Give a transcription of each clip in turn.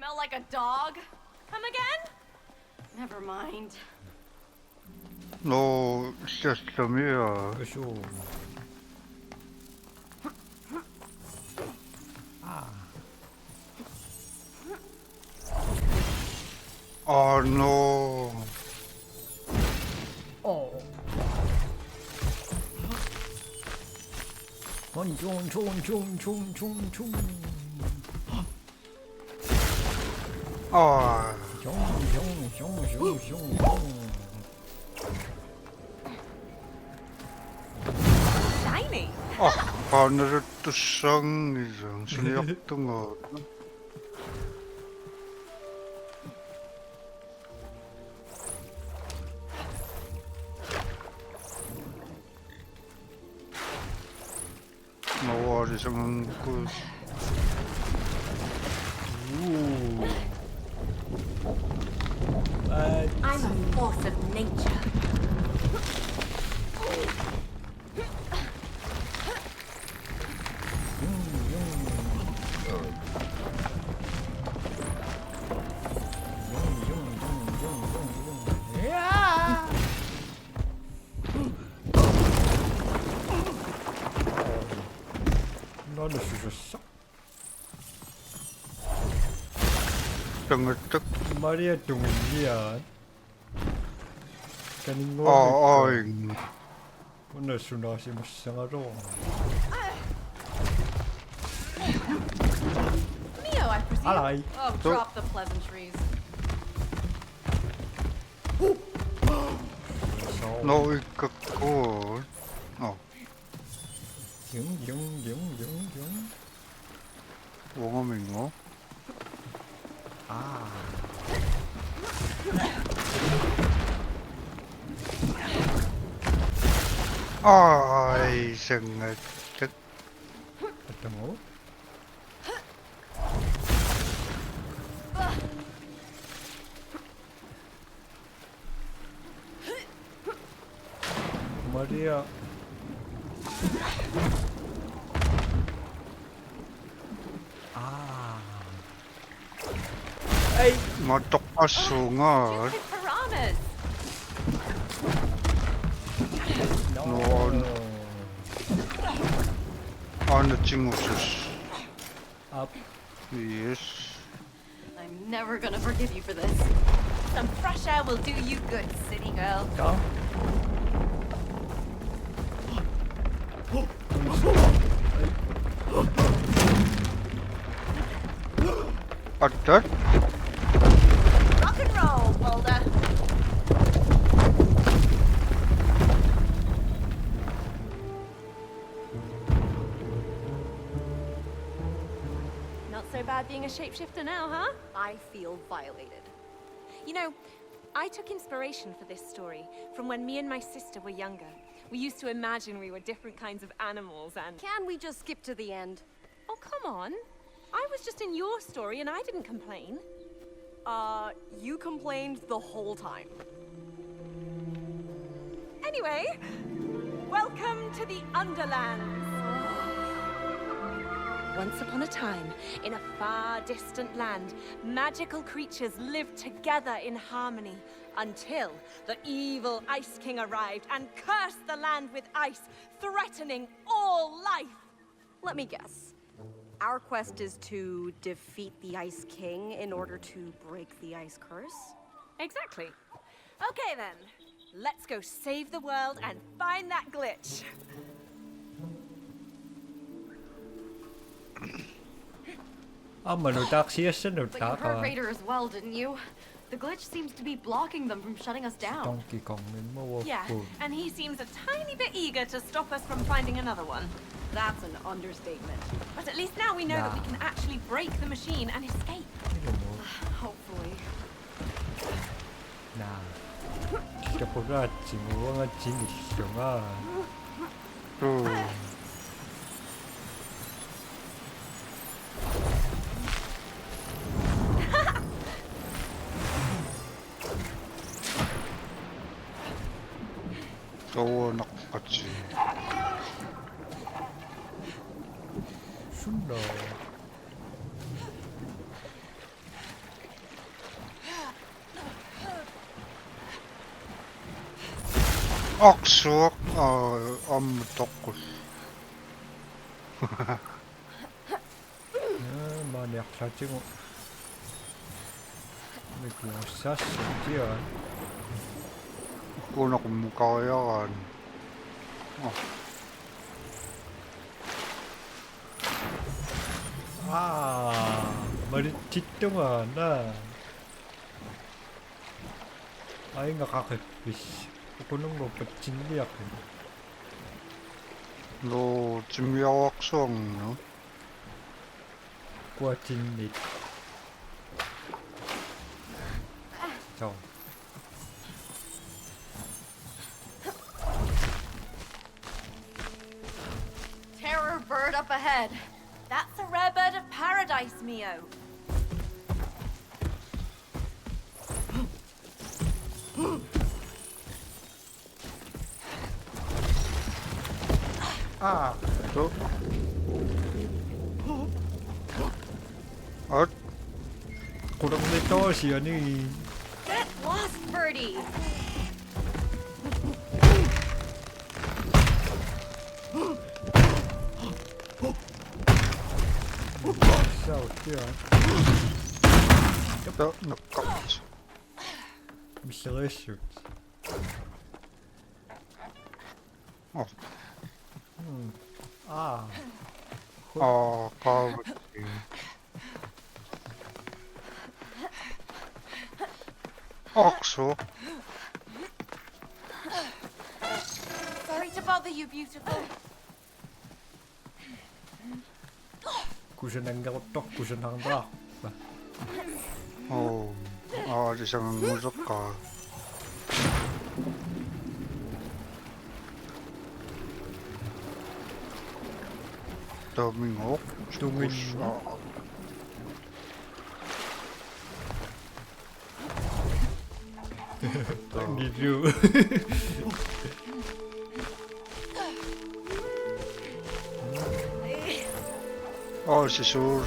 Smell like a dog? Come again? Never mind. 너 시스템이야. 그쇼. 아, 아, no. 아니 종. 아, 종. Shiny. 아, 하늘의 뜻상 정신이 없던 것. 너무 어리석은 그. 아, I'm a force of nature. 야! 너는 죽었어? 병을 뜩. 마리아 동일이야. 가는 거. 어잉. 오늘 수나시 무쌍하러. Neo, I presume. 알아이. Oh, drop the pleasantries. 너 이거 융. 원어민어. 아. 아이 생각. 어떤 거? 마리아. 아. 에이. 뭐 똑바숭아. Stupid piranhas. 너 어느 친구였어? 앞. Yes. I'm never gonna forgive you for this. Some fresh air will do you good, city girl. 가. 어떤? Rock and roll, Boulder. Not so bad being a shapeshifter now, huh? I feel violated. You know, I took inspiration for this story from when me and my sister were younger. We used to imagine we were different kinds of animals and... Can we just skip to the end? Oh, come on. I was just in your story and I didn't complain. You complained the whole time. Anyway, welcome to the Underlands. Once upon a time, in a far distant land, magical creatures lived together in harmony until the evil Ice King arrived and cursed the land with ice, threatening all life. Let me guess. Our quest is to defeat the Ice King in order to break the ice curse? Exactly. Okay then, let's go save the world and find that glitch. 만우닥시였어 But you heard 누다가 Raider as well, didn't you? The glitch seems to be blocking them from shutting us down. 덩키콩은 먹었고 Yeah, and he seems a tiny bit eager to stop us from finding another one. That's an understatement. But at least now we know that we can actually break the machine and escape. Hopefully. 나 진짜 보라지 뭐가 진이시정아 떠워낙같이 순러 억수억 업무 떴고 Maniak sa chingo. May kusas diyan. kuna kumukaya kan. Malicit naman Ay, nakakipis. Kukulong mo, patsindiyak. 너 준비하고 수억 너? Kuatsinit. So, Terror bird up ahead. That's a rare bird of paradise, Mio. 너? 아, kurang nito siya ni. Get lost, birdie. South diyan. 너 나갔지. Mysterious. 어, Ah, 가버지. 억수. Sorry to bother you, beautiful. kusunang garotok, kusunang drak. 아리상은 무섭까. 더밍옥? Domingo. Gitu. 시수로.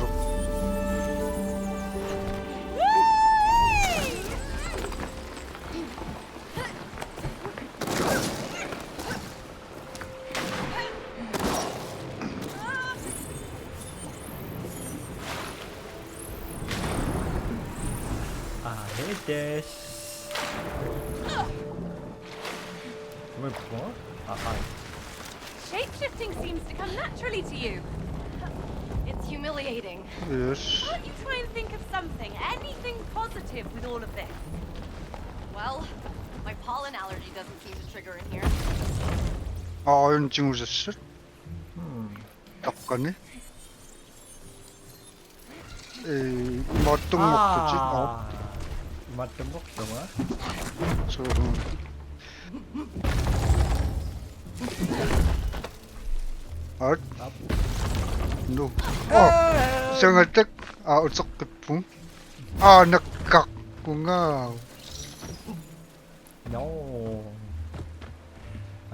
Des. Wait, what? Hi. Shapeshifting seems to come naturally to you. It's humiliating. 예스. Can't you try and think of something, anything positive with all of this? Well, my pollen allergy doesn't seem to trigger in here. 연증 오셨어? 닦아네? 에이, 어떤 목표지? Macam box sama. 저, no. Isang attack. Sakit po. Nakak ko nga. No.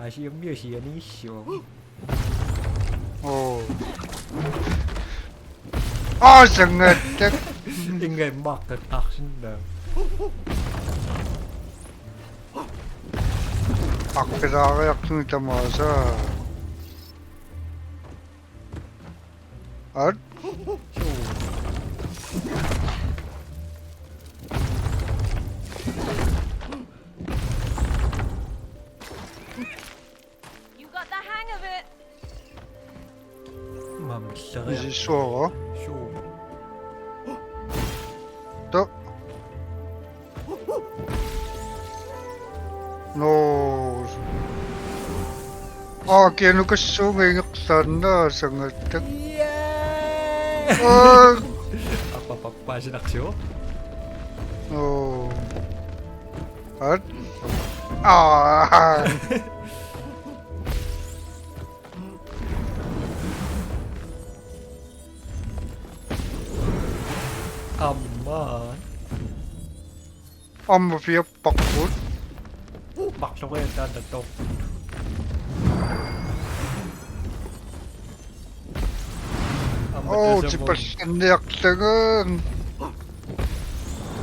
Siya miyo siya ni siya. Isang attack. Ingay market action daw. Akira yakın tamasa. At? You got the hang of it. Mamsarap. 이제 수어. Sure. 또. No. Kaya kasi ngayaksan na sa ngatak. Yeah! Apa pasin aksyo? At? Aman. Amma fiya pakput. Bakso ko yung dadatok. 지발산 약상은.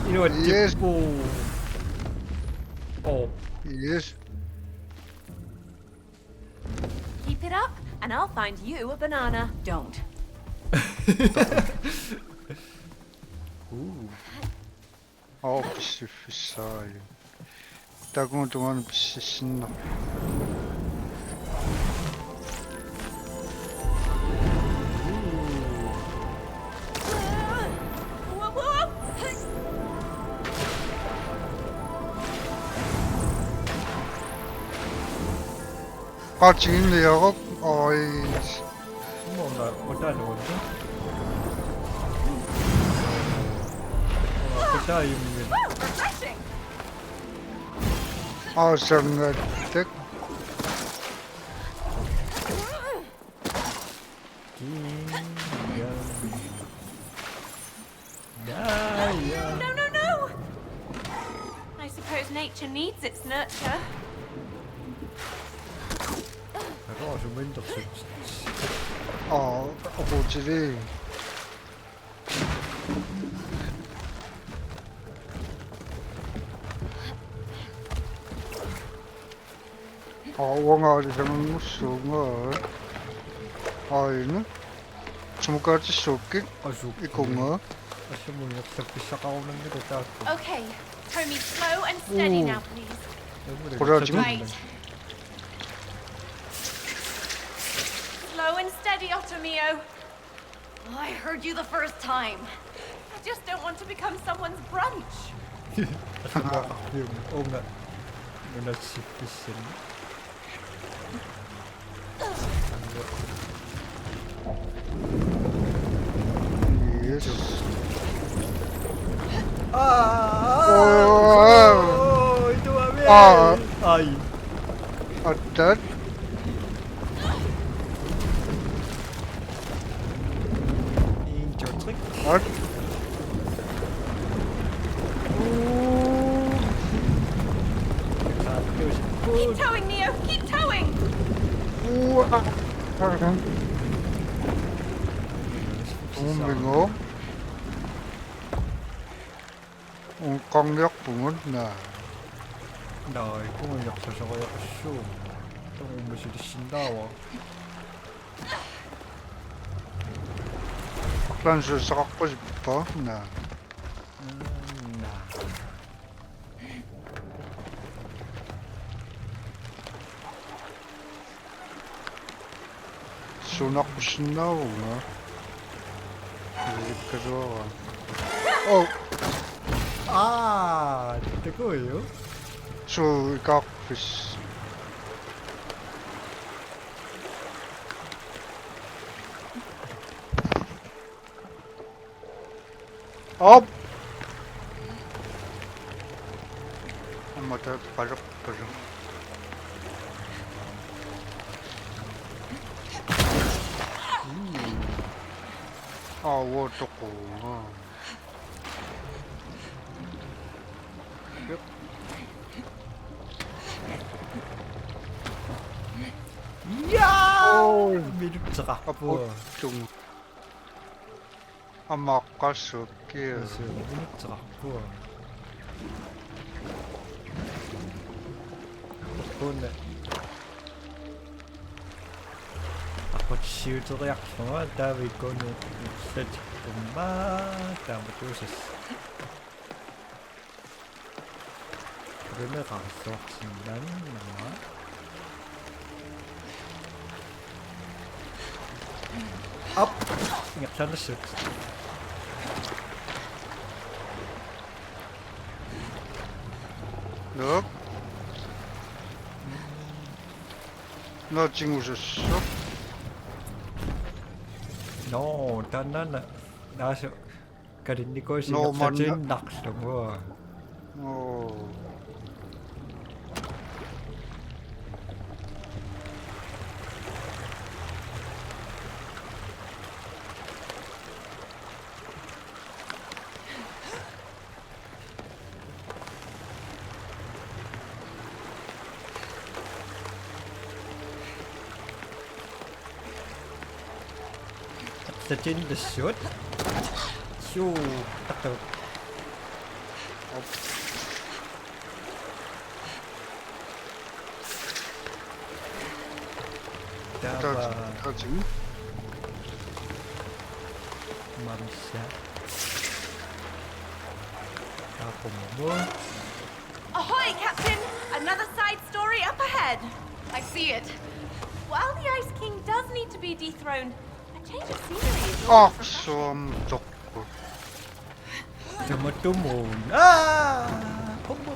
이런 Yes. 집고. Yes. Keep it up, and I'll find you a banana. Don't. 비싸요. 따구는 동안 신나. Whoa, whoa! 지금 내가 어이 뭔가 어디다 적었지? 그다 이면 Refreshing! 생각득 야야. No, no, no! I suppose nature needs its nurture. 내가 좀 맨적 고질이 왕아리랑 무슨가 아이는 주먹까지 쏟긴 아주 이건가 아주 뭐 역시 시작하는 게 됐다. Okay, tow me slow and steady now, please. 보라 지금 Right. Slow and steady, Otomio. I heard you the first time. I just don't want to become someone's brunch. 뭔가 누나 싶으신. 예스 Itu Amir. Ay. 어떤 Injo trick. Keep towing, Neo. Keep towing. 붕어 강력 붕은 나 Rồi, có người nhập sở sở xuống. Trong một sự 신다워. 박란수 갖고 싶어 나 수납고 신나구나 이렇게 좋아 아, 그거예요? 수각피스 업! 엄마 더 가져 워터고 야! 오, 미륵자가. 좀 아마 갈수 없게 미륵자가. 그거네. Ako shield reaksjoner der vi går ned slett bomba der med dosis. 그러면 가서 진단 업! 약간의 슛. 너 지금 오셨어? No, 나는 나서 그린이 거시 No, 역사진 낙스던 거. 역사진 the shot. 쇼 딱딱. Tämä 타지. Marissa. Kapummo. Ahoy, Captain! Another side story up ahead. I see it. While the Ice King does need to be dethroned, a change of scenery is always refreshing. 악섬 덕구. Tumun. Ah! Kombo.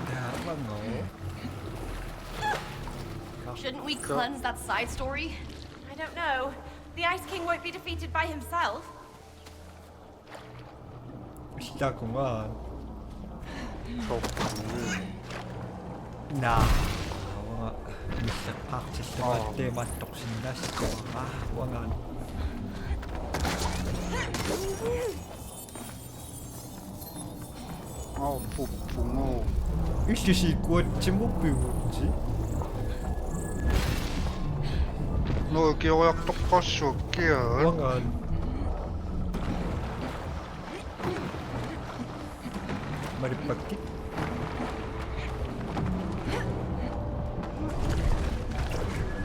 Tama no. Shouldn't we cleanse that side story? I don't know. The Ice King won't be defeated by himself. 시작구만. 덕구. 나. Missä paksissa teemat toksin näskö. Wangan. 붕어. 이씨 구웠지 못 비웠지? 너 여기 요약 똑바시 올게요. Wangan. Maripakki.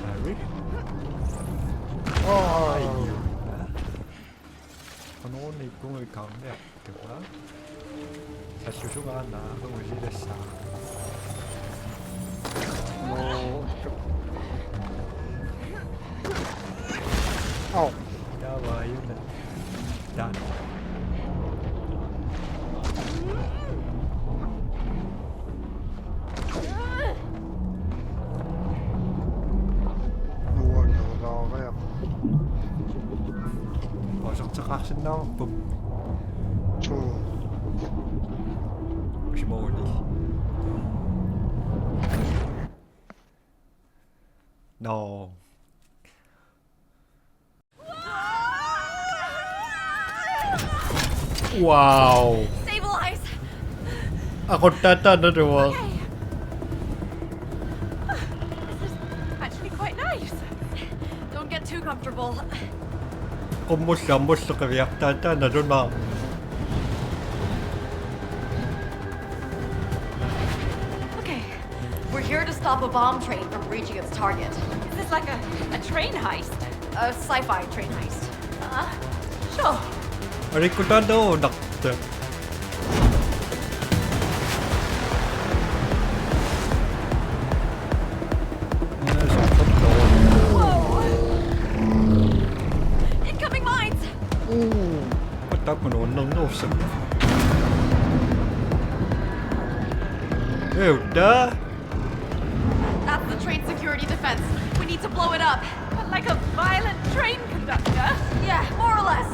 Harry. Ano ni kung ikaw na, diba? Sa susunod na, humusida sa... Dawa, yun na. Done. 나와야. 어석적하신 나와, 뿜. 저 혹시 먹으니? No. Wow. Stabilize! Ako tatanong. This is actually quite nice. Don't get too comfortable. Kumusta ka riyak tatanong na? Okay, we're here to stop a bomb train from reaching its target. Is this like a train heist? A sci-fi train heist. Sure. Ari ko tanong, nakta. Incoming mines! Patap mo noon ng nosam. Udah. That's the train security defense. We need to blow it up. But like a violent train conductor? Yeah, more or less.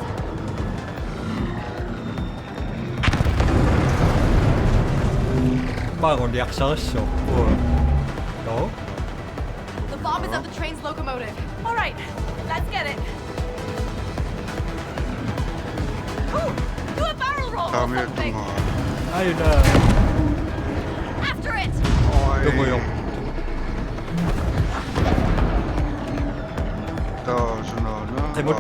Bangon di akseso. No? The bomb is at the train's locomotive. All right, let's get it. Ooh, do a barrel roll or 다음에 something. 동안. Ayun na. After it! Tumuyo. 다주나는. 잘못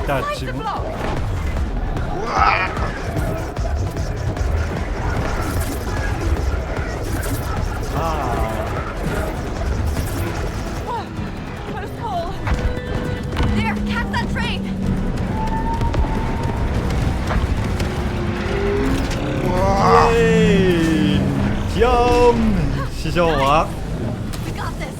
나 Find the 지금 block. Whoa, close call. There, catch that train! 예이 점 시저와 We got this!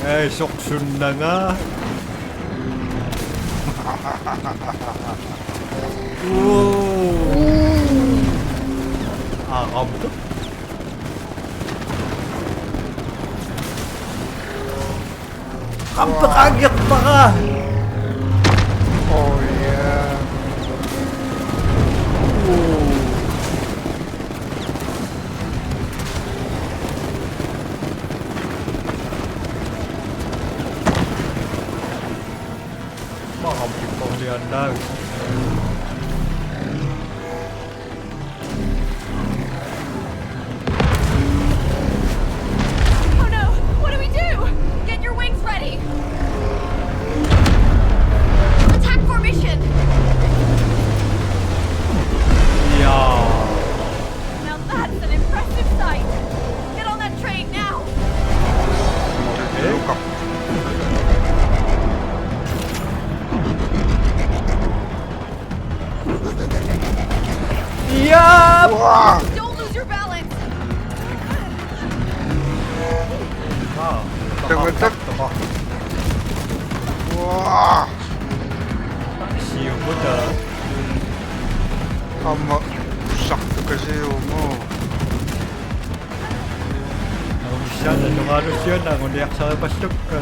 에이 속순나가 아 아무도 깜빡하겠다가 오예. 마음 기뻐지 않나 와, Don't lose your balance! 아, 뜨거. 뜨거. 와, 시우보다 ama sakto kasi mo. ang siya na dumalo siya na kung diyak sa pasok ka.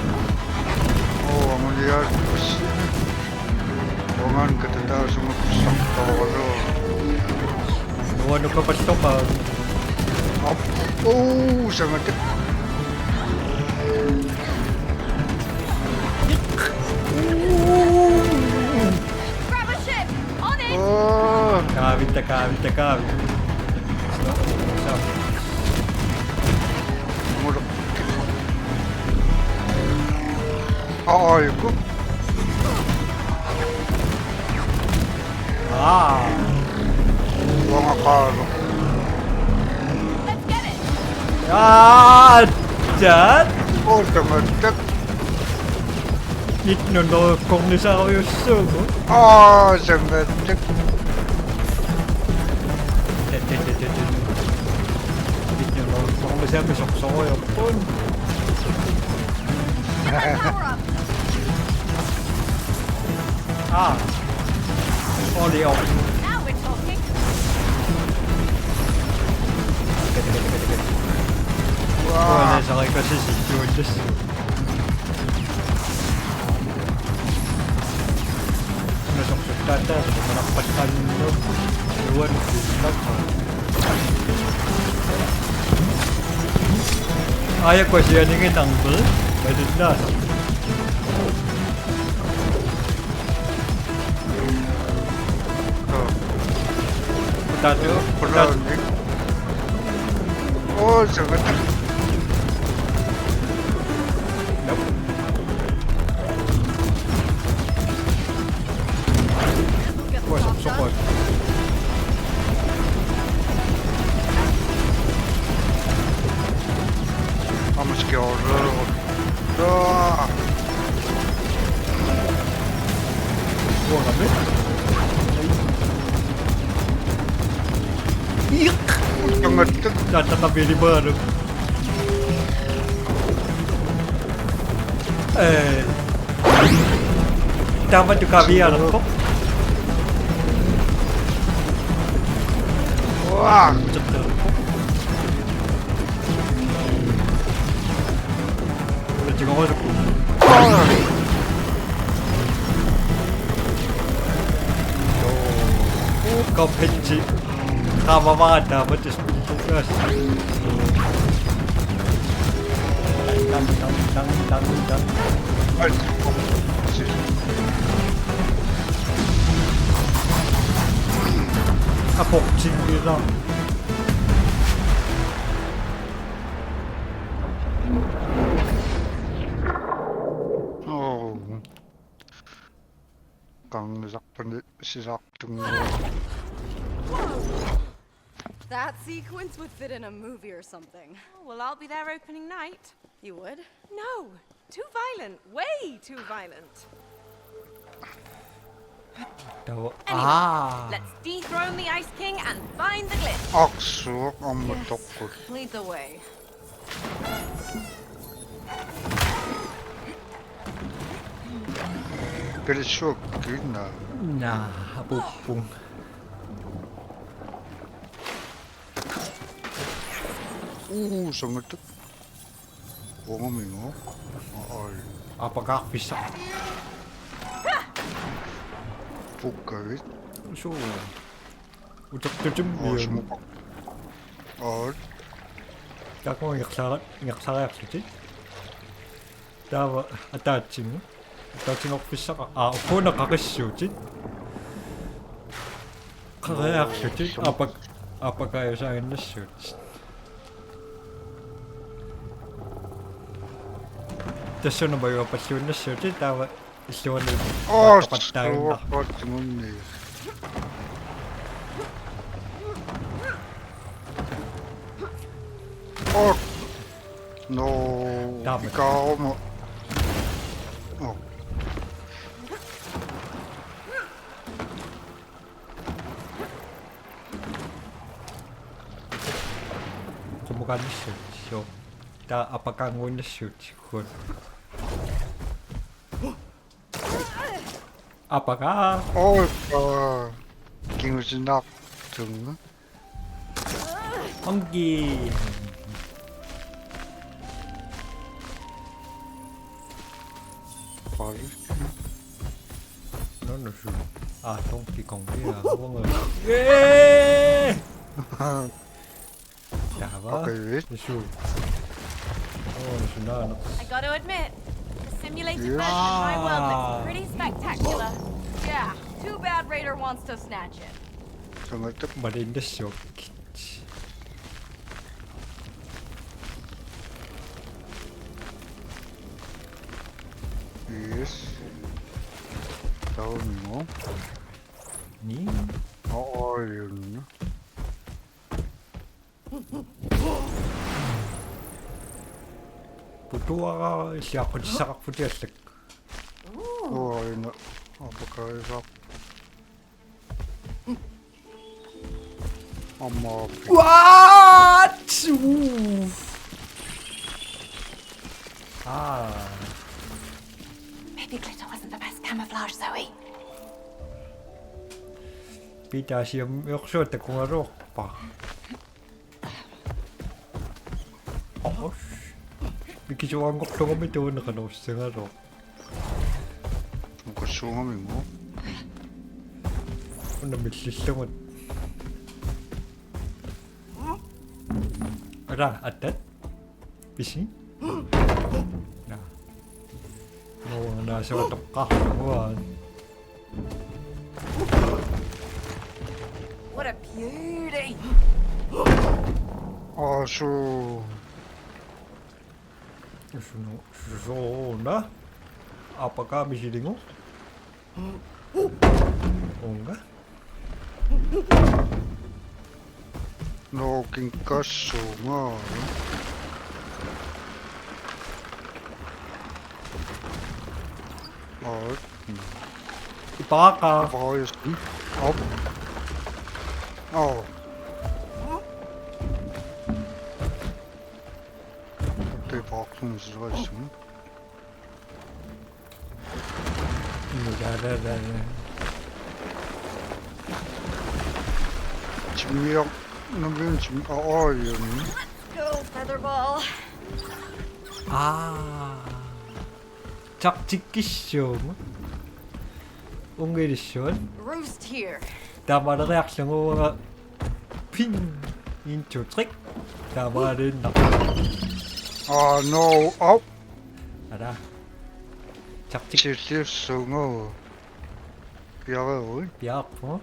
Oo, ang liyan kasi. Wangan katanda sa sakto ako. Ano ka pasok ka? Oh, sangat. Grab a ship! On it! Oh, Kawit na kawit na kawit. So, mulok. Ay ko. ah, Wang akalo. Let's get it! ah, dyan? Oh, sangat. Itno no kung nisa ko yung sugo. Ah, sangat. Itno no kung nisa ko sok yung pun. Power up! Ah, oli on. Now we're talking! Wala Wow. sa kayo kasi si Georges. Nasok tata, manakpasan nyo. Iwan, bilag. Ayaw ko siya ningin ang bel. Pwede na. Oh, Putato. pula. Oh, sangat. Nope. Get the Wah, job sokot. done. Vamos que horror. Ah, Buang kami. sangat. Datang kami di baru. Dapat juga biar kok. Wah, Cetel. Udah juga masuk. ah. Kau benci. Kamu banget dapat tugas. Dang. Ay, si. Apa cinggi lang. Oh. Kang sakpan si saktung. That sequence would fit in a movie or something. Oh, well, I'll be there opening night. You would? No, too violent. Way too violent. Tahu. Anyway, let's dethrone the Ice King and find the glitch. Aksu ang matukod. Lead the way. Kalisyo, na. Nah, pupung. Sangat. Oo, mingo. Ay, Apakah bisa? pukawit. So, utak tujem Oh, yun. sumupak. Oh, Kako yaksarak sih. Tawa attaching. Attaching ako bisa ka. Ako nakakasyo sih. Kaya sih. Apa kayo sa akin na shoot? Tapos yun na ba yung pasyon na shoot? Tawa isyo na oh, tayo na. suwak mo. Oh, no. Tama. Ikaw mo. Oh. 뭐가 있었죠? 나 아빠가 안 있었지 그건. 아빠가 Ôi Kinh是nắp Trứng 환기. Phải Nó là sự. À không, chỉ còn cái con người. Yeah. Chả Ok vỡ. biết Cái sự. Oh, nó sự nó. I gotta admit, the simulated Yeah. version of my world looks pretty spectacular. Yeah, too bad Raider wants to snatch it. Trứng tức Mà đến đất sụp. Yes Đâu nữa Ní. Ôi nữa 부도가 시작한 시작부터 Ôi nữa Apa cái rap Amma What? 아, Maybe glitter wasn't the best camouflage, Zoe. pitäisi jo juoksuutta kun roppaa. Os. Mikä se on kohta mitä on kanssa sen ro. Một cái xuống mình ngó On missä se on. Ra atat. Bisi. Nah. No, na se on tokka. Vaan. What a beauty! Asu Zona. Apakah bisa dengar? Oh enggak? Nó kinh cá xuống à Ôi Ipaka. Ôi Ốp Ồ Cái bọc không rồi xuống Ra. Chim miệng Nó biến chim Ôi Go, Featherball. 아. 작짓기쇼. 옹게리쇼. Roost here. Der var der reaktion over ping 1, 2, 3. Der var det nok. À no Ốp Er der? Taktik Chỉ tiếp xuống à Bia rồi bjerg på.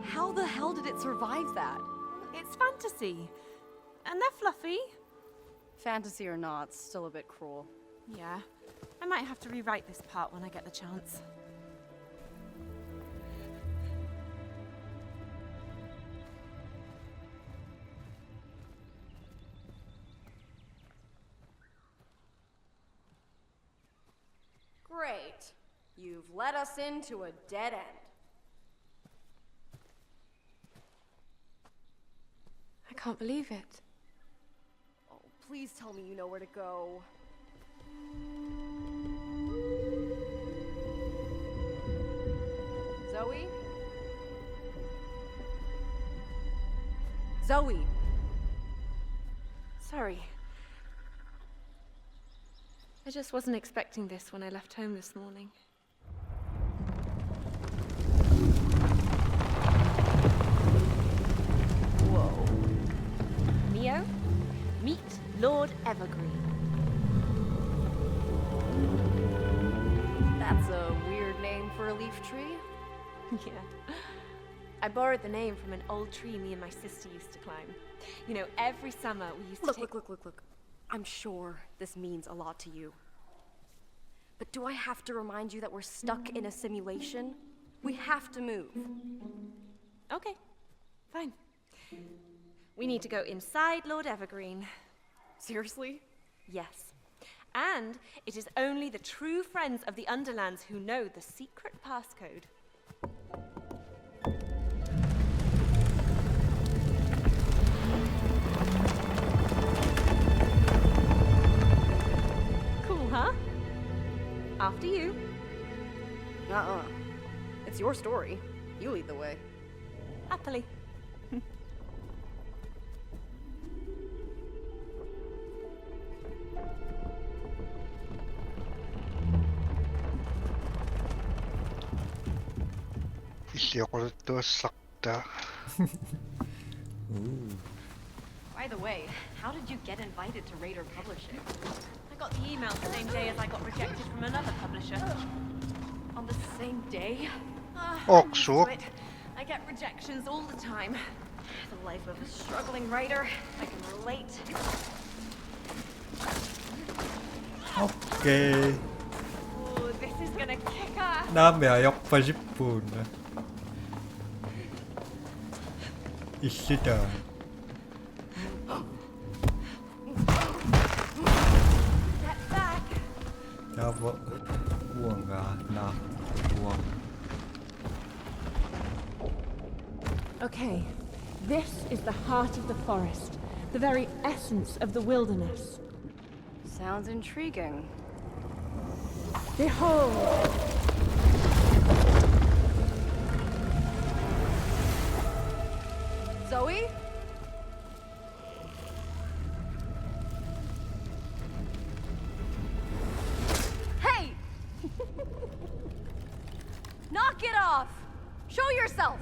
How the hell did it survive that? It's fantasy. And they're fluffy. Fantasy or not, still a bit cruel. Yeah. I might have to rewrite this part when I get the chance. Great. You've led us into a dead end. I can't believe it. Oh, please tell me you know where to go. Zoe? Zoe! Sorry. I just wasn't expecting this when I left home this morning. Whoa. Neo, meet Lord Evergreen. That's a weird name for a leaf tree. Yeah. I borrowed the name from an old tree me and my sister used to climb. You know, every summer we used to take... Look. I'm sure this means a lot to you. But do I have to remind you that we're stuck in a simulation? We have to move. Okay, fine. We need to go inside Lord Evergreen. Seriously? Yes. And it is only the true friends of the Underlands who know the secret passcode. Cool, huh? After you. It's your story. You lead the way. Happily. Иллиоқулуттуассартаа. By the way, how did you get invited to Raider Publishing? I got the email the same day as I got rejected from another publisher. On the same day? Oksuq. I get rejections all the time. The life of a struggling writer. I can relate. 오케이. Oh, this is gonna kick ass. 남의 역파 10분. 이시다. Step back. 나뭐 우엉가 나 우엉. Okay, this is the heart of the forest, the very essence of the wilderness. Sounds intriguing. Behold! Zoe? Hey! Knock it off! Show yourself!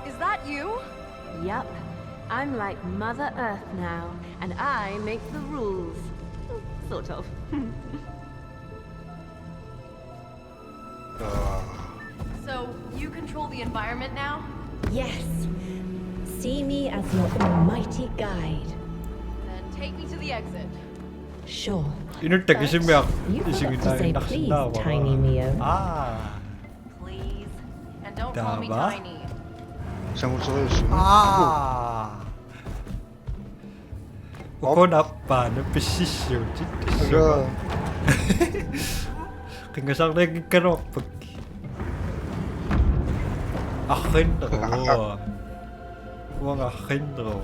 Is that you? Yup, I'm like Mother Earth now, and I make the rules. Sort of. So, you control the environment now? Yes. See me as your almighty guide. Then take me to the exit. Sure. 이럴 때 계시면 You 이식이 forgot to say please, Tiny Mio. 아. Please. And don't call me Dava? tiny. 상우서에서. 아. Kung apaano pesisyo dito 그래. Kaya sa akin pag akin ro. Huwag akin ro.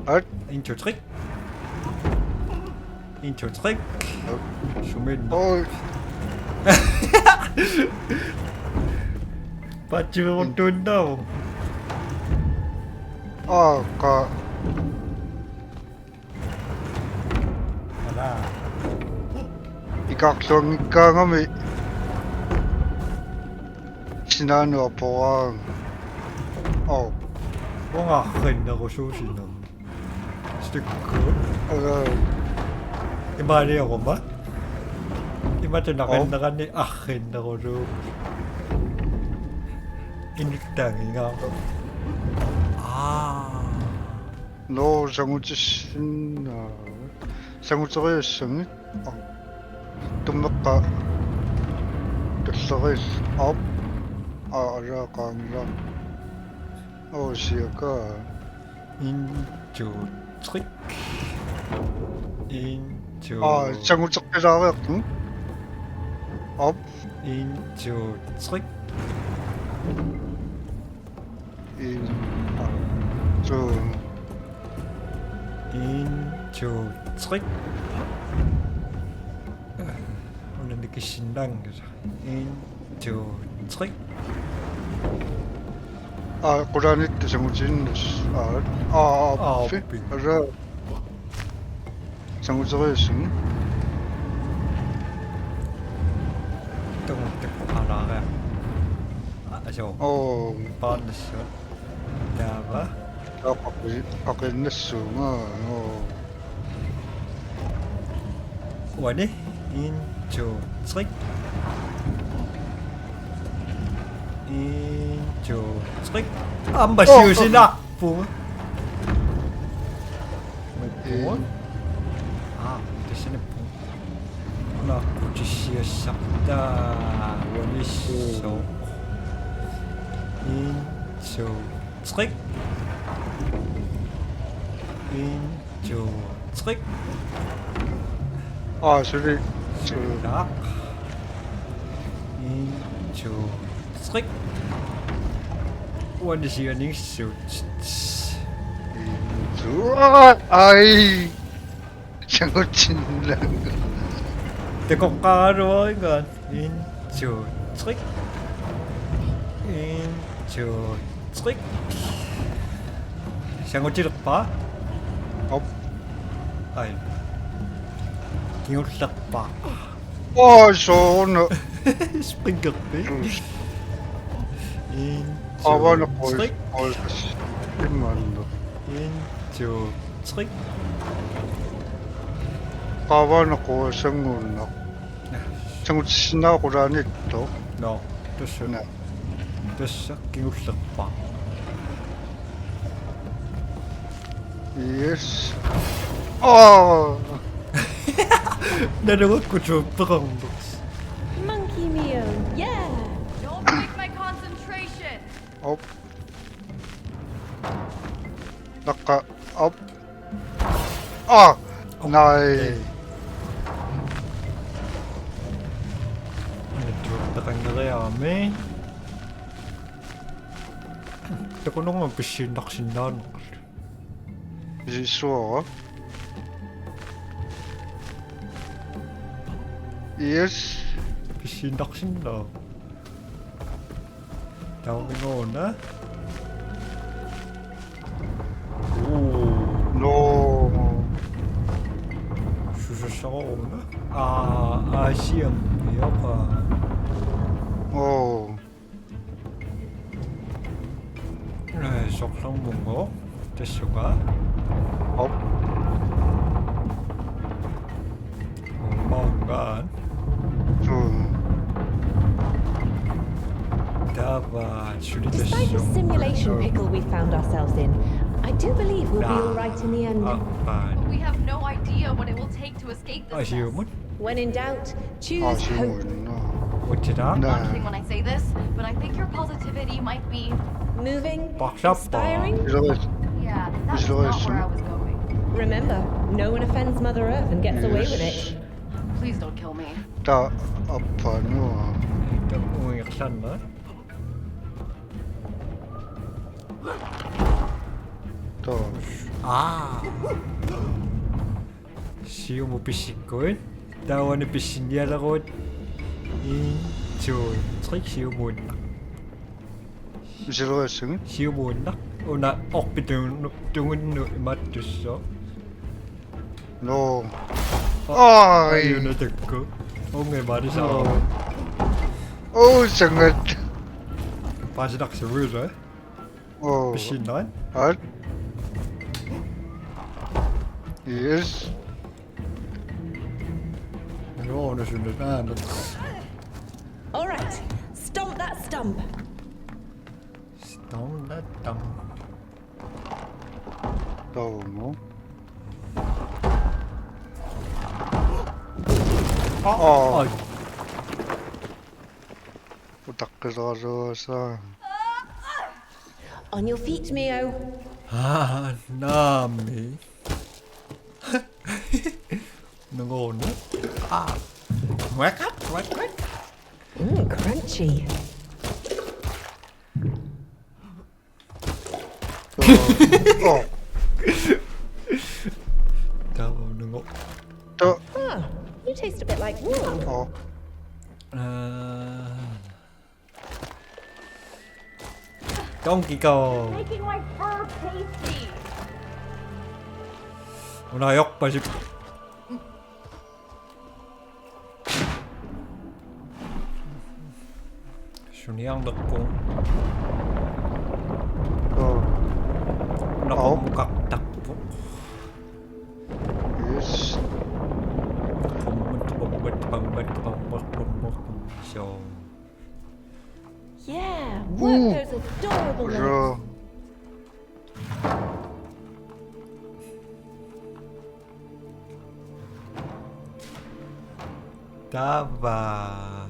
알. Intro trick. Intro trick. Sumin. 어. Ba't yung doon daw? 아까 Wala. 이각성강함이 지난해 보안. Huwag akin ako susunod. Stick ko. Iba niya ako ba? Iba tinakan na kani akin ako ro. Initangin ako. 아. 너 상우지 신나. 상우서에서 tumaka tusakis up ara kamera siaka 인조 트릭. 인조. 상우석이라고 응? up 인조 트릭. 저 인조 트릭. 오늘 이렇게 신난 거죠. 인조 트릭. 고라니 때 상우진 빈. ara 상우석에서 똥똥 하나가. 저 빠졌어. 다바. 아까 냈어. 원래 인조 트릭. 인조 트릭. 안 마시우시나? 뭐? 뭐? 아, 대신에 뭐? 나 고지시에 싹다 원리쇼 인조 트릭 인조 트릭 아, 저기, 저, 락 인조 트릭 원리시에 닝쇼 아이, 저거 친다. Để có cá rồi gần in chiều trick in chiều trick sang có chỉ được ba 어, ai nhiều được ba 저는, spring cực đấy in 아바나 chiều trick 얼마나. in chiều trick 아바나 고생구나. 정말 신나고라니 또. no 됐어 네. 됐어 nhiều được ba 예스. 아, 나 đâu có chụp không Monkey Meal, yeah! Don't break my concentration! 업. 낙가, 업. 아, 나이. Nagkakangayami. Ako nung magpisinak-sinan. 있어. 예스. Pisinak-sinan. Tawag mo na. Oo. 노. Susunod ako na. Asiyang iyak ka. 오. 네, 속상 뭔가? 됐어가? 업. 뭔가? 두. 다바 줄이 됐어. Despite the simulation pickle we found ourselves in, I do believe we'll be alright in the end. We have no idea what it will take to escape this mess. 아쉬움은? When in doubt, choose hope. 아쉬운구나. 어찌다? 네. I'm kidding when I say this, but I think your positivity might be... Moving, 박사빠. inspiring. 이러고 Yeah, that's Visual not where I sim. was going. Remember, no one offends Mother Earth and gets away with it. Please don't kill me. 다 아파누. 일단 웅이 샀나? 또. Siyo mo pisikon? Tawa na pisindihan ako. Incho. Trik siyo mo na. 이러고 있으면 Siyo mo na. O na okpit yung tungon no imatusyo. 노. 아, Ayun na tagko. O nga mari sa ako. 오, 정말. Pasinak sa rura. 오. Pisinan. 아. 예스. Ano na sunod na. Alright, stomp that stump. Stong na tang. 또 뭐? Ay. 딱 그래서 On your feet, Mio. Nami. Ngon na. Quack up, quack, quack. Crunchy. 어. Tao ngon. 또 Ah, you taste a bit like wool. 어. Donkey Kong. Making my fur pasty! Unayok pa si... Suniyang dakpong. 또 Nakamukak takpo. 예스. So... Yeah, work those adorable legs. 그래. Dava.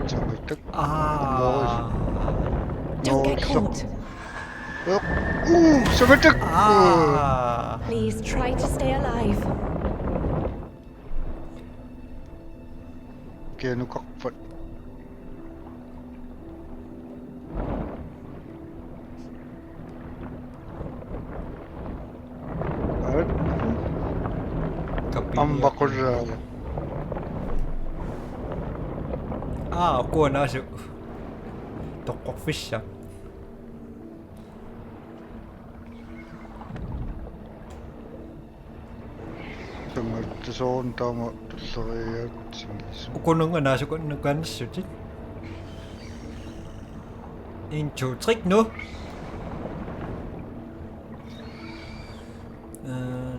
Sao người tức Ah. Don't get sắp caught. sao người tức Ah. Please try to stay alive. kia nó có phật âm bạc ra Ah, aku na siya. Tokok fish siya. 정말 무서운 담아 들어야 생기서 Ako nung na siya ko nagkan siya. Intro trick no.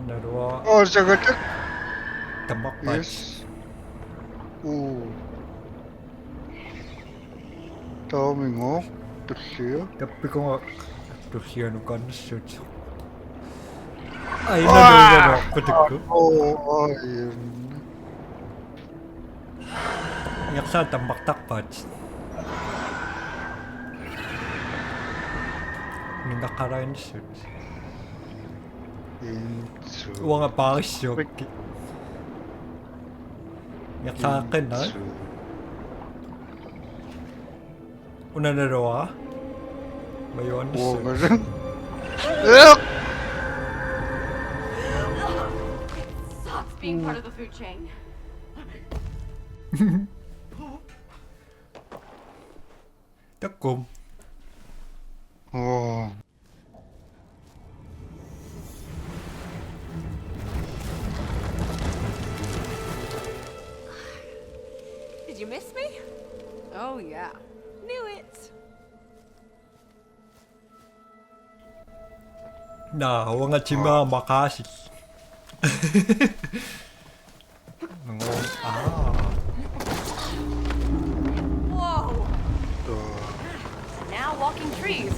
Naruwa sao người tức tamak pa. yes tao mình ngó tức xíu Tapi ko nga to siya nung kan siya. Ay na ko. ayun Yaksa tamak takpat. Nagkakaroon siya. intro Uwa nga pa siya. Yaksa akin na. Una na raw Mayon 오 siya. 맞아 Sucks being part of the food chain. Takom. 오 Did you miss me? Oh, yeah. Knew it. Na, huwag nga chima makasi. Whoa! Now walking trees.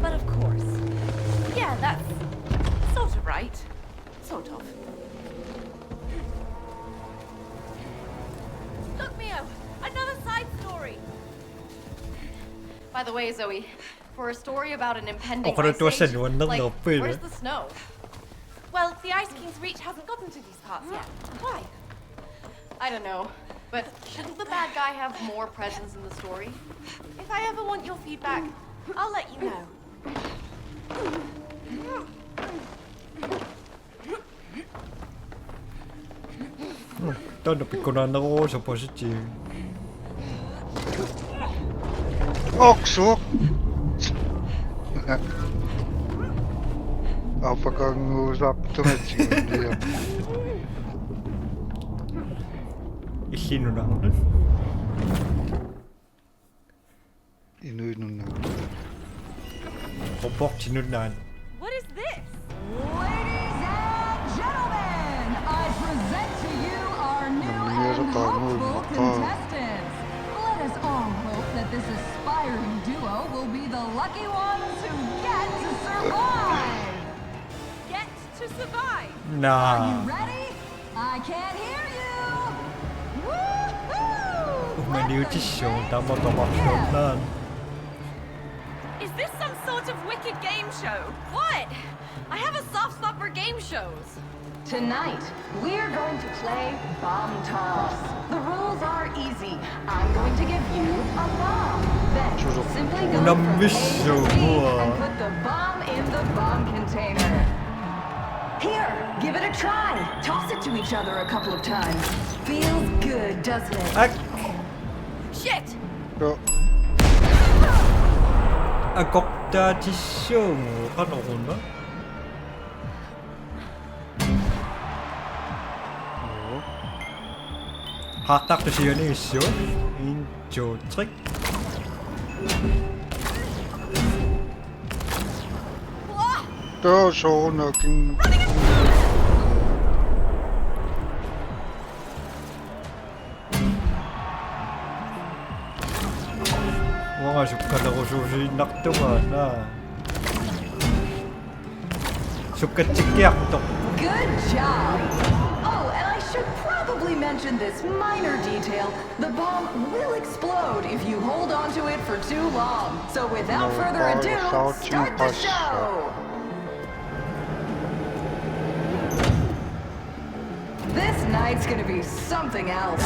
But of course. Yeah, that's sort of right. Sort of. Look, Mio! Another side story! By the way, Zoe, for a story about an impending Ako na ice to age, siya, walang like, napil, where's eh. the snow? Well, the Ice King's reach hasn't gotten to these parts yet. Why? I don't know. But shouldn't the bad guy have more presence in the story? If I ever want your feedback, I'll let you know. Ito, napikunan ako sa positive. 억수 apakah ngusap tumating dia Isino na ako. inuinun na Kupok, sinunan. What is this? Ladies and gentlemen, I present to you our new Namimira and tayo, hopeful baka. contestants. Let us all hope that this aspiring duo will be the lucky ones who get to survive. Get to survive. You Na. ready? I can't hear you. Woohoo! Umaniw Let si the Sean. games Tama begin. na. Is this some sort of wicked game show? What? I have a soft spot for game shows. Tonight, we're going to play bomb toss. The rules are easy. I'm going to give you a bomb. Then simply go Unang from A to mission Z mo, and put the bomb in the bomb container. Here, give it a try. Toss it to each other a couple of times. Feels good, doesn't it? Ak! Shit! 저 Agokta si Sean. Ano ko na? Hatak to siya ni Sean. Intro trick. 저 소나긴 Mga sukad ako susi naktungan na. Sukatsikyak. Good job. Oh, and I should probably mention this minor detail. The bomb will explode if you hold on to it for too long. So without No, further ado, without start the you, show. This night's gonna be something else.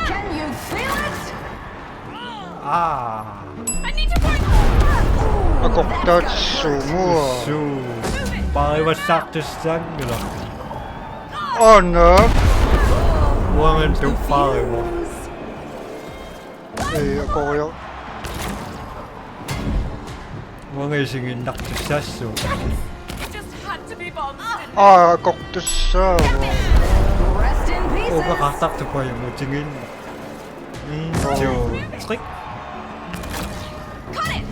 Can you feel it? Ah. I need to find. Ooh, Ako that's touch gotta hurt. sumo. So, pakiwasak to sangla. Oh no. Wangan to pakiwa. Ako kaya. Wangan singin nak to saso. It just had to be bombs. Ako to sa. Rest in O pieces. kakatak to pa yung singin. Injo. Trik. Got it.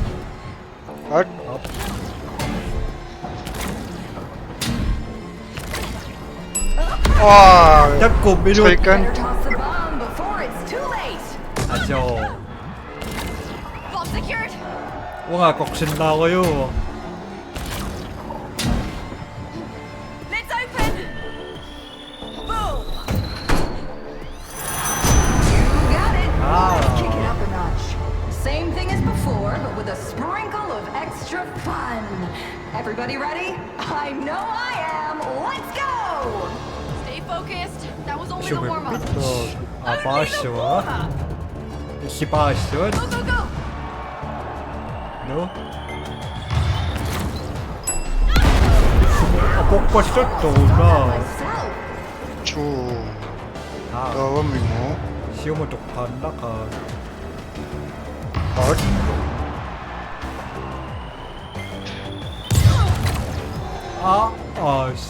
At Takko binut. Second. Better toss the bomb before it's too late. Aso. Bomb secured. Wangan koksin na kayo. Lid's open. Boom. You got it. Ah. Let's kick it up a notch. Same thing as before, but with a sprinkle of extra fun. Everybody ready? I know I am. Let's go! Stay focused. That was only the warm-up. Sumipit. Apaso. Si Go, Paso. go, go! No? Apok pa siya to na. Myself. chu. Ah, Dawami mo. siya mo tukhan na ka. At Ah, as.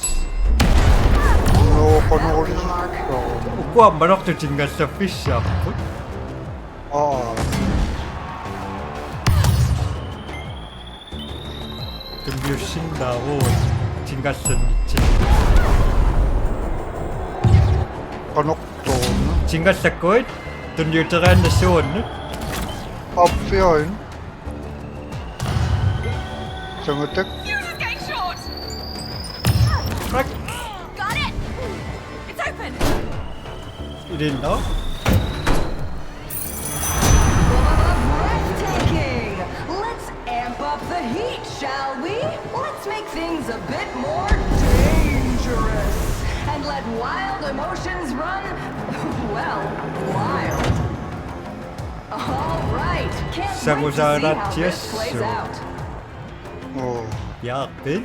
no kono ulit. Uko ang manok to tinggal sa fish ako. Tumbusin na ako. Tinggal sa nichi. Kanok to na. Tinggal sa koit. Tunjuteran na son. Up yun. Sangatek. Fuse is getting short. Rak. Got it. It's open. Idin na. Breathtaking! Let's amp up the heat, shall we? Let's make things a bit more dangerous. And let wild emotions run, well, wild. All right, can't wait to see Sagusarat how this plays yeso. out. Oh. Yakin.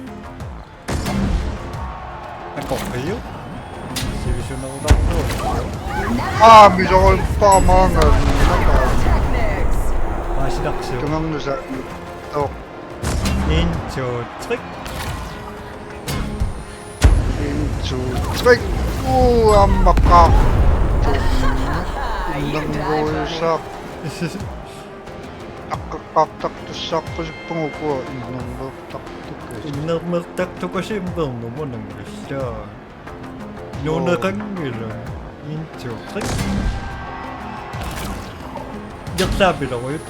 Ako kayo. Seryoso na ko ba ito? Misal pamangan. Technics. Masidak siya. Tungang na sa tok. Into trick. Into trick. Ang makak. Indang rosak. Nakakaktak to sak ko sa panguko. Indang rosak to kasi. Inarmartak to kasi yung bang mo ng gusto. Noon na kang nila. Into trick. Yak sabi na ko yun.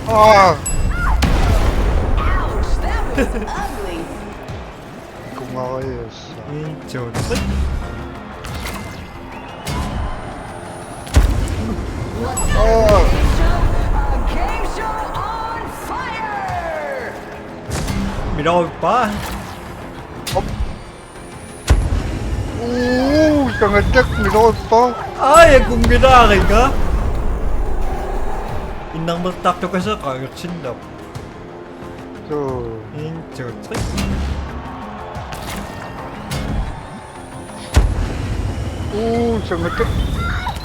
Ah! Ouch, that was ugly. Kumakayos. Into trick. Let's Oh! a game show on fire! Minawag pa. Sangatek. Minod pa. Ay, kung ginari ka. Inang martak to kasi kagat sindap. So. Into trick. Sangatek.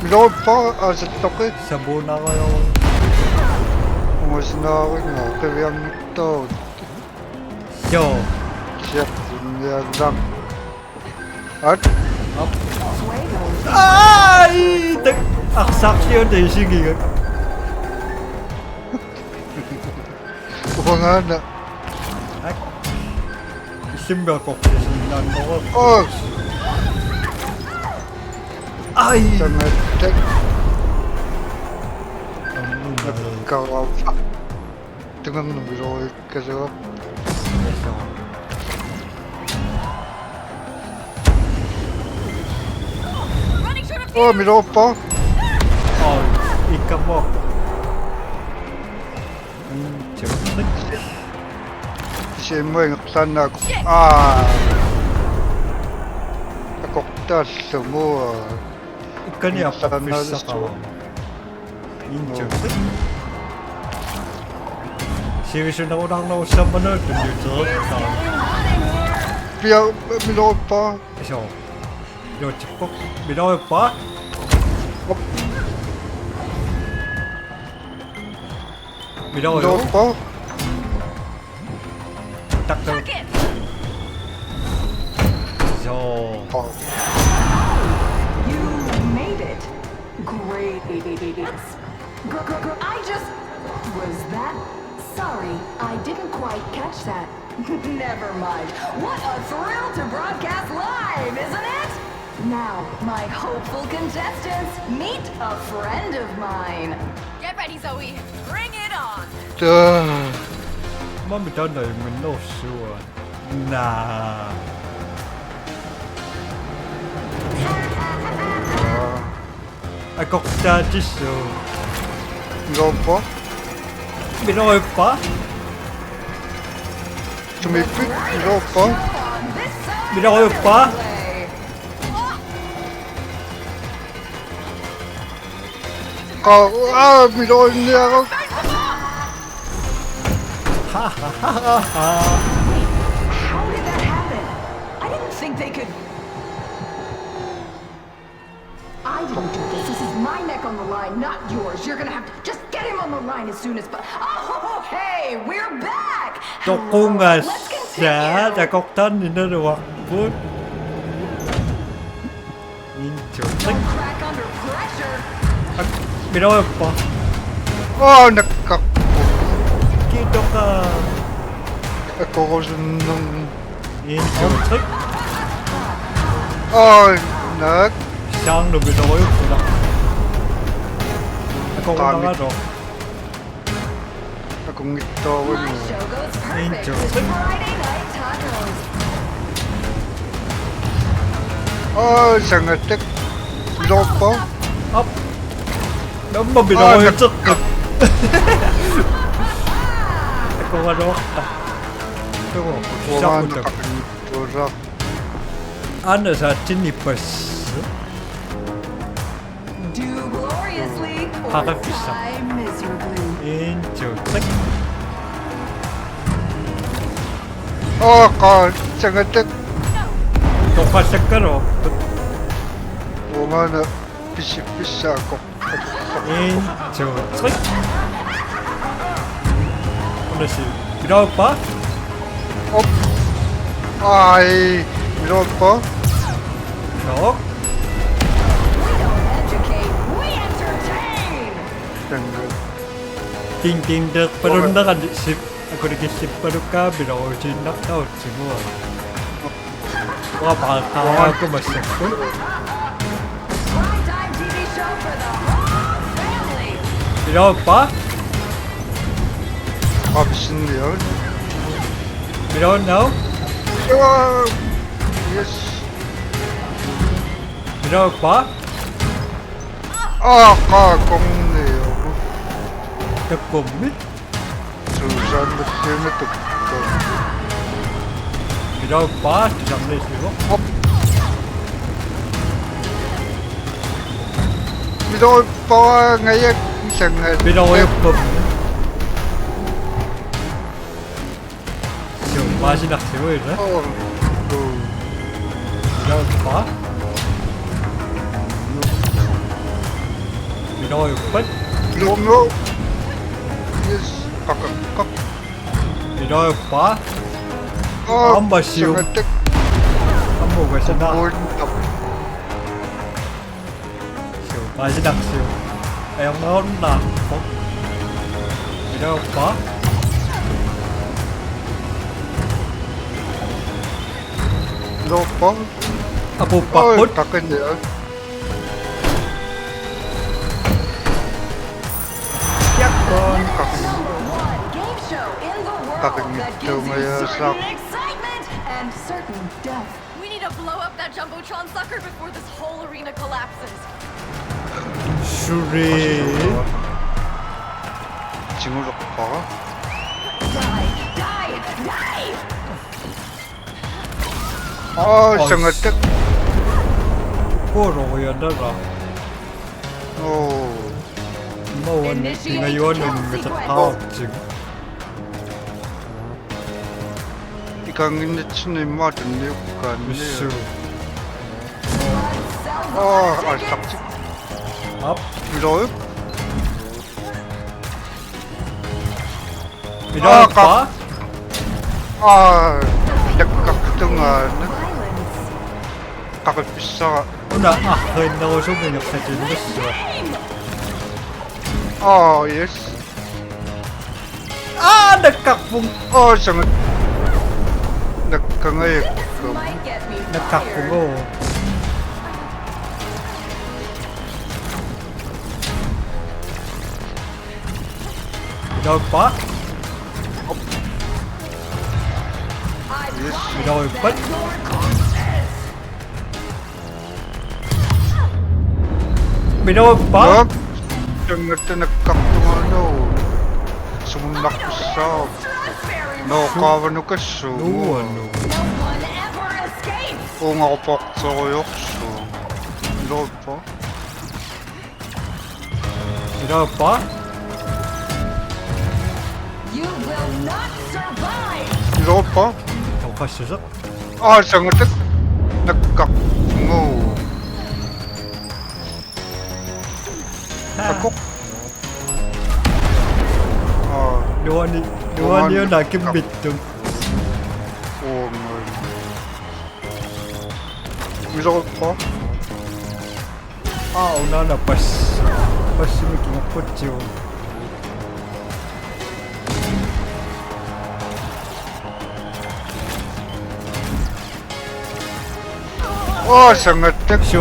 Minod pa. Asat toke. Sabo na ko yung Umas na ako nga. Kaya ang ito. show. Siya. Inyag lang. At? Ay! Aksak yun eh, sige. Upa nga na. Ay. Isimba ko kasi sindan mo ko. Oh! Ay! Sangatek. Ano na yun? Nagkakapa. Tingnan mo. Minod kasi ako. 밀어 오빠. 이 까먹. 저 Siamo sana kokta semua. 이건이 아빠 사람 비싸가. 인정. 시위시나 오랑나 오셔만을 든지죠. Biar 밀어 오빠. 그래서 요 집꼭 밀어요 봐. 밀어 밀어요. 오빠. 딱 저. 저. You made it. Great. I just... Was that... Sorry, I didn't quite catch that. Never mind. What a thrill to broadcast live, isn't it? Now, my hopeful contestants, meet a friend of mine. Get ready, Zoe. Bring it on. Mà mình cho này mình nấu sữa. Nà. Có cha chứ sữa. 밀어 오빠. 밀어요 봐. 좀 밀어 오빠. 밀어요 봐. 밀어 언니야. 하하하하. How did that happen? I didn't think they could... I didn't do this. This is my neck on the line, not yours. You're gonna have to just get him on the line as soon as... Oh, hey, we're back! 조금가 Let's 자, continue! 꼭탄 내려왔군. 인정. Don't crack under pressure! 밀어요 봐. 내가 기도가 그거 좀 인정. 나 샹도 밀어요 구나. 그거 나가죠. cũng to với My người. show goes perfect Angel. with Friday night tacos. 생각tek 밀어 오빠. 업. 너무 밀어요 나- 조금. 그거 나왔다. 그거 오만 시작부터. 돌아. 안에서 진입했어. Do gloriously or 화가 비싸. die miserably. 인정. 생각tek 똑같이 색깔로. 오만 비싸고. 인정. 오늘씨 밀어봐. 아이 밀어 오빠. 벽. We don't educate, we entertain! 생각. 띵띵득 빠른다가 10. 그렇게 10빠르까 밀어오지 낙타오지 뭐. 와 바카하고 맛있고. Primetime TV show for the whole family! 밀어봐. 미친데요. 밀어 now. 예스. 밀어봐. 공네요. 듣고 밑. 두산 때문에 또. 밀어봐. 주장내시고. 밀어 오빠 ngay 생각. 밀어요 법. 지금 맛이 낙지고 이래. 밀어봐. 밀어요 법. 밀어. 예스. 깍깍깍. 밀어봐. 한 번씩. 생각tek 한 모가 있나? 뭘 지금 맛이 낙지고. em 나온다. 밀어봐. 밀어 오빠. 못 바꾼. 바꾼데요. One game show in the world Fucking that gives you dumbass. certain excitement and certain death. We need to blow up that Jumbotron sucker before this whole arena collapses. 슈리. 징으로 봐. Die! Die! Die! 정말 딱. 꼬로였더라. 오. 뭐원 내가 이거는 왜 다없지? 이강인의 친이 맞은 슈. 내가 알딱지. 앞. 밀어요? 밀어봐. 내가 그동안 각을 비싸. 나 흔나고 소문 역사지 있어. 예스. 내 깍붕. 정말. 내가 ngay Might get me 내 fired. 깍붕고. 밀어봐. 밀어볼 것. 밀어봐. 정말 nagkaktumano. Sumundak ko sa. No, kawan ko so. 누워노. No one ever escapes! Kung ako paksa ko yokso. Lord pa. 밀어봐. You will not survive! Lord pa. 덕화시적. 정말 nagkaktungo. Ako. 요한이요 나긴 믿음. Lord pa. 오나나 빠시. 빠시는 기가 뻗지요. 정말 쇼.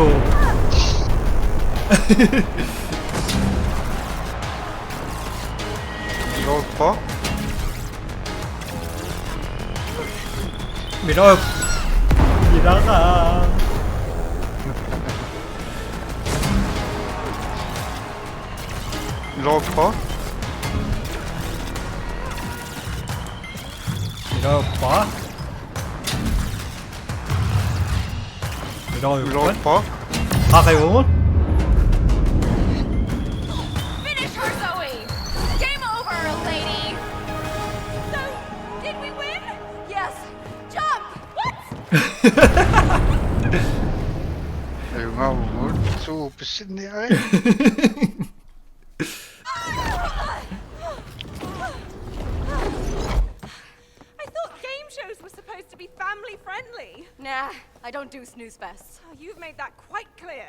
Lord pa. 밀어. 밀어가. Lord pa. 밀어봐. Lord 밀어볼 pa. 가까이오면 Finish her, Zoe! Game over, lady! So, did we win? Yes. Jump! What? Ayun nga mo. Suupisin niya eh. I thought game shows were supposed to be family friendly. Nah, I don't do snooze fests. Oh, you've made that quite clear.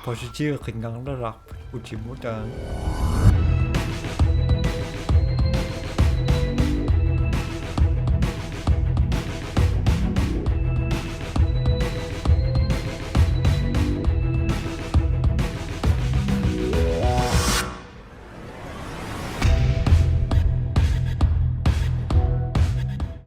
버시지 긴장을 락 웃지 못한